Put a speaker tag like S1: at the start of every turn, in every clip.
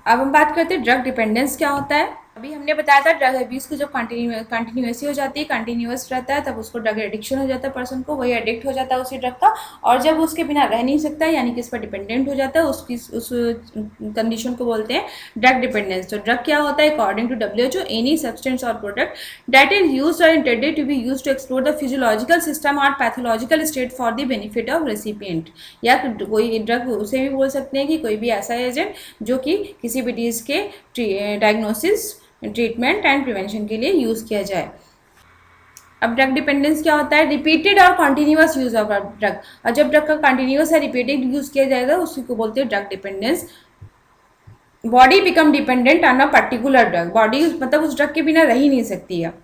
S1: अब हम बात करते हैं ड्रग डिपेंडेंस क्या होता है। अभी हमने बताया था ड्रग अब्यूज को जब कंटिन्यूसी हो जाती है, कंटिन्यूस रहता है, तब उसको ड्रग एडिक्शन हो जाता है, पर्सन को वही एडिक्ट हो जाता है उसी ड्रग का, और जब उसके बिना रह नहीं सकता यानी कि इस पर डिपेंडेंट हो जाता है, उस कंडीशन को बोलते हैं ड्रग डिपेंडेंस। तो ड्रग क्या होता है? According to WHO, any substance और प्रोडक्ट दैट इज यूज्ड और intended to be used to explore the physiological system और pathological state for the benefit of recipient. या कोई ड्रग उसे भी बोल सकते हैं कि कोई भी ऐसा एजेंट जो कि किसी भी डिजीज के डायग्नोसिस, ट्रीटमेंट एंड प्रिवेंशन के लिए यूज किया जाए। अब ड्रग डिपेंडेंस क्या होता है? रिपीटेड और कंटिन्यूअस यूज ऑफ ड्रग। और जब ड्रग का कंटिन्यूअस है रिपीटेड यूज किया जाएगा उसी को बोलते हैं drug dependence. Body become dependent on a particular drug, body मतलब उस ड्रग के बिना रह ही नहीं सकती है।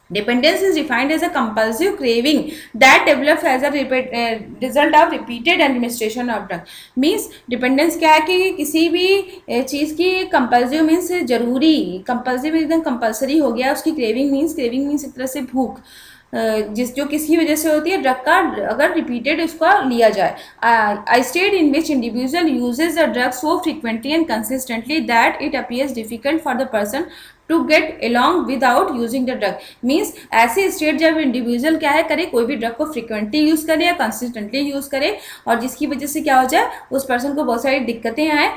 S1: Dependence is defined as a compulsive craving that develops as a result of repeated administration of drug. Means dependence क्या है कि किसी भी चीज़ की compulsive means जरूरी, compulsive एकदम compulsory हो गया, उसकी craving means एक तरह से भूख, जो किसी वजह से होती है, ड्रग का अगर रिपीटेड उसका लिया जाए। A state in which individual uses the drug so frequently and consistently that it appears difficult for the person to get along without using the drug. Means ऐसी स्टेट जब इंडिविजुअल क्या है करे, कोई भी ड्रग को फ्रिक्वेंटली यूज करे या कंसिस्टेंटली यूज करे, और जिसकी वजह से क्या हो जाए, उस पर्सन को बहुत सारी दिक्कतें आए,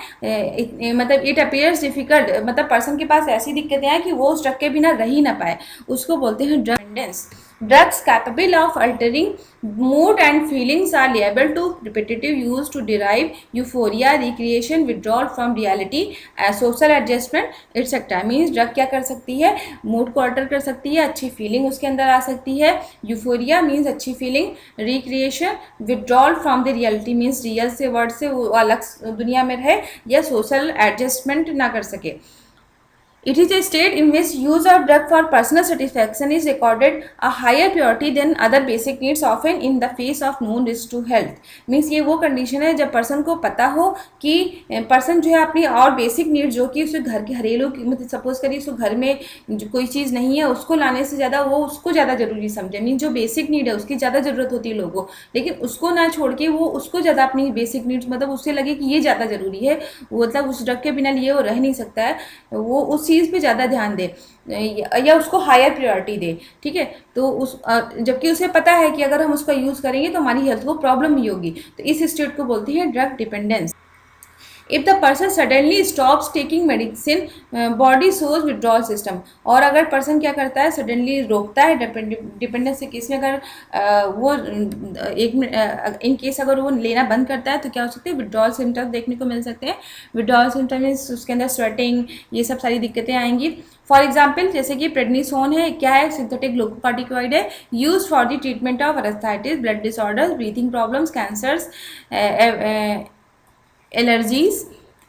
S1: मतलब इट अपीयर्स डिफिकल्ट, मतलब पर्सन के पास ऐसी दिक्कतें आए कि वो उस ड्रग के बिना रह ही ना पाए, उसको बोलते हैं drug dependence. Drugs capable of altering mood and feelings are liable to repetitive use to derive euphoria, recreation, withdrawal from reality, social adjustment, etc. Means drug क्या कर सकती है? मूड को अल्टर कर सकती है, अच्छी फीलिंग उसके अंदर आ सकती है, यूफोरिया मीन्स अच्छी feeling, recreation, withdrawal from the reality means real से वर्ड से वो अलग दुनिया में रहे, या सोशल एडजस्टमेंट ना कर सके। It is a state in which use of drug for personal satisfaction is accorded a higher priority than other basic needs, often in the face of known risk to health. Means ये वो condition है जब person को पता हो कि person जो है अपनी और बेसिक नीड जो कि उसे घर के घरेलू, मतलब सपोज करिए उसको घर में कोई चीज़ नहीं है, उसको लाने से ज़्यादा वो उसको ज़्यादा जरूरी समझे। मीन जो बेसिक नीड है उसकी ज़्यादा ज़रूरत होती है लोगों को, लेकिन उसको ना छोड़ के वो उसको ज़्यादा अपनी बेसिक नीड्स, मतलब उससे लगे कि ये ज़्यादा ज़रूरी है, मतलब उस ड्रग के बिना लिए वो रह नहीं सकता है, वो उस चीज़ पे ज़्यादा ध्यान दे या उसको हायर प्रायोरिटी दे। ठीक है, तो उस जबकि उसे पता है कि अगर हम उसका यूज़ करेंगे तो हमारी हेल्थ को प्रॉब्लम ही होगी, तो इस स्टेट को बोलती है drug dependence. If the person suddenly stops taking medicine, body shows withdrawal system. और अगर पर्सन क्या करता है, सडनली रोकता है डिपेंडेंस के केस में, अगर वो इन केस अगर वो लेना बंद करता है तो क्या हो सकते हैं? विड्रॉल सिम्टम्स देखने को मिल सकते हैं। विड्रॉल सिम्टम मीन्स उसके अंदर स्वेटिंग, ये सब सारी दिक्कतें आएंगी। फॉर एग्जाम्पल जैसे कि प्रेडनिसोन है, क्या है? सिंथेटिक ग्लूकोकॉर्टिकॉइड है, use for the treatment of अस्थाइटिस, blood disorders, breathing problems, cancers, allergies,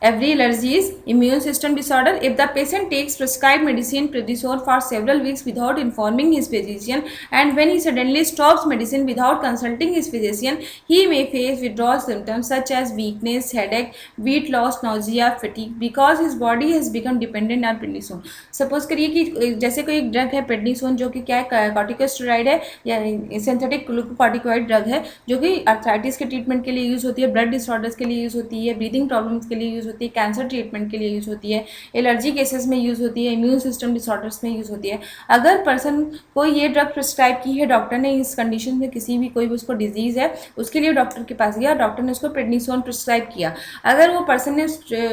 S1: every allergies, immune system disorder. If the patient takes prescribed medicine prednisone for several weeks without informing his physician, and when he suddenly stops medicine without consulting his physician, he may face withdrawal symptoms such as weakness, headache, weight loss, nausea, fatigue, because his body has become dependent on prednisone. Suppose करिए कि जैसे कोई एक drug है prednisone, जो कि क्या है? कॉर्टिकोस्टेरॉइड है या सिंथेटिक ग्लूकोकॉर्टिकॉइड ड्रग है, जो कि आर्थराइटिस के ट्रीटमेंट के लिए यूज होती है, ब्लड डिसऑर्डर्स के लिए यूज होती है, ब्रीदिंग प्रॉब्लम्स के लिए यूज होती है, कैंसर ट्रीटमेंट के लिए यूज होती है, एलर्जी केसेस में यूज होती है, इम्यून सिस्टम डिसऑर्डर्स में यूज होती है। अगर पर्सन को ये ड्रग प्रिस्क्राइब की है डॉक्टर ने, इस कंडीशन में किसी भी कोई भी उसको डिजीज है, उसके लिए डॉक्टर के पास गया, डॉक्टर ने उसको प्रेडनिसोन प्रिस्क्राइब किया, अगर वो पर्सन ने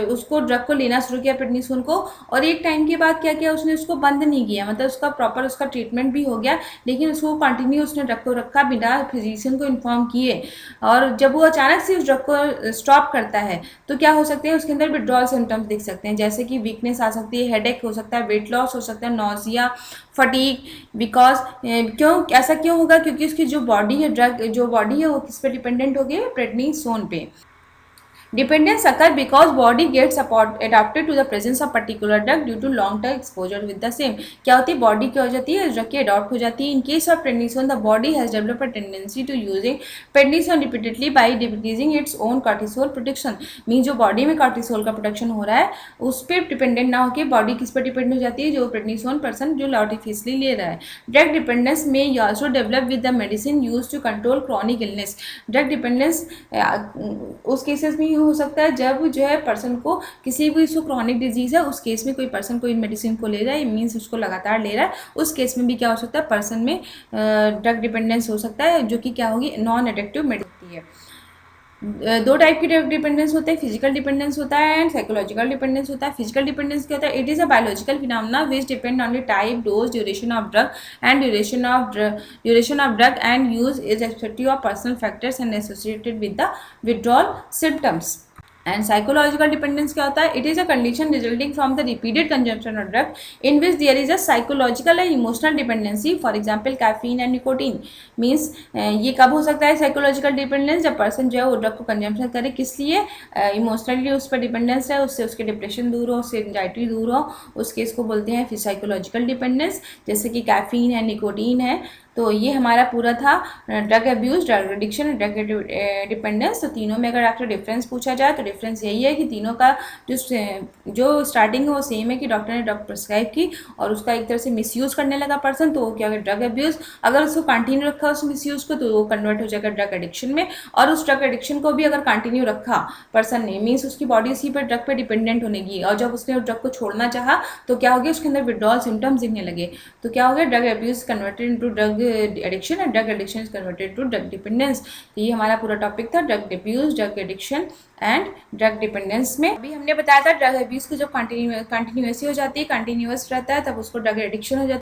S1: उसको ड्रग को लेना शुरू किया प्रेडनिसोन को, और एक टाइम के बाद क्या किया, उसने उसको बंद नहीं किया, मतलब उसका प्रॉपर उसका ट्रीटमेंट भी हो गया, लेकिन उसको कंटिन्यू उसने ड्रग को रखा बिना फिजिशियन को इन्फॉर्म किए, और जब वो अचानक से उस ड्रग को स्टॉप करता है तो क्या हो सकते हैं? उसके अंदर विड्रॉल सिम्टम्स दिख सकते हैं, जैसे कि वीकनेस आ सकती है, हेडेक हो सकता है, वेट लॉस हो सकता है, नॉजिया, फटीग। बिकॉज क्यों ऐसा क्यों होगा? क्योंकि उसकी जो बॉडी है, ड्रग जो बॉडी है वो किस पे डिपेंडेंट हो गई है? प्रेडनिसोन पे। Dependence occur because body gets adapted to the presence of particular drug due to long term exposure with the same. क्या होती है? बॉडी क्या हो जाती है? ड्रग की अडॉप्ट हो जाती है। In case of prednisone, the body has developed a tendency to using prednisone repeatedly by decreasing its own cortisol production. Mean जो बॉडी में cortisol का प्रोडक्शन हो रहा है उस पर डिपेंडेंट ना होकर बॉडी किस पर डिपेंड हो जाती है? जो prednisone पर्सन जो आर्टिफिशियली ले रहा है। ड्रग डिपेंडेंस में also develop with the medicine used to control chronic illness. Drug dependence उस केसेस में कंटिन्यू हो सकता है जब जो है पर्सन को किसी भी उसको क्रॉनिक डिजीज़ है, उस केस में कोई पर्सन कोई मेडिसिन को ले रहा है, मीन्स उसको लगातार ले रहा है, उस केस में भी क्या हो सकता है, पर्सन में ड्रग डिपेंडेंस हो सकता है, जो कि क्या होगी, नॉन एडिक्टिव मेडिसिन है। दो टाइप की ड्रग डिपेंडेंस होते हैं, फिजिकल डिपेंडेंस होता है एंड साइकोलॉजिकल डिपेंडेंस होता है। फिजिकल डिपेंडेंस क्या होता है, it is a biological phenomena which depend on the type, dose, duration of drug and duration of drug and use is expected of personal factors and associated with the withdrawal symptoms. And psychological dependence क्या होता है, it is a condition resulting from the repeated consumption of drug in which there is a psychological and emotional dependency, for example caffeine and nicotine. Means ये कब हो सकता है psychological dependence, जब person जो है वो ड्रग को कंजम्पशन करे, किस लिए, इमोशनली उस पर डिपेंडेंस है, उससे उसके डिप्रेशन दूर हो, उससे एंजाइटी दूर हो, उस केस को बोलते हैं फिर साइकोलॉजिकल डिपेंडेंस, जैसे कि कैफीन है, निकोटीन है। तो ये हमारा पूरा था drug abuse, drug addiction, drug dependence. तो तीनों में अगर आपसे डिफरेंस पूछा जाए तो डिफरेंस यही है कि तीनों का जो स्टार्टिंग है वो सेम है कि डॉक्टर ने ड्रग प्रिस्क्राइब की और उसका एक तरह से मिसयूज़ करने लगा पर्सन, तो वो क्या होगा, ड्रग अब्यूज़। अगर उसको कंटिन्यू रखा उस मिसयूज़ को तो वो कन्वर्ट हो जाएगा ड्रग एडिक्शन में, और उस ड्रग एडिक्शन को भी अगर कंटिन्यू रखा पर्सन ने, मीन्स उसकी बॉडी इसी पर ड्रग पर डिपेंडेंट होने लगी, और जब उसने ड्रग को छोड़ना चाहा तो क्या हो गया, उसके अंदर विड्रॉल सिम्टम्स दिखने लगे, तो क्या हो गया, drug abuse converted into drug addiction and drug addiction is converted to drug dependence. तो ये हमारा पूरा टॉपिक था drug abuse, drug addiction and drug dependence में। अभी हमने बताया था ड्रग अब्यूज को जब कंटिन्यूअसली हो जाती है, कंटिन्यूअस रहता है, तब उसको ड्रग एडिक्शन हो जाता है।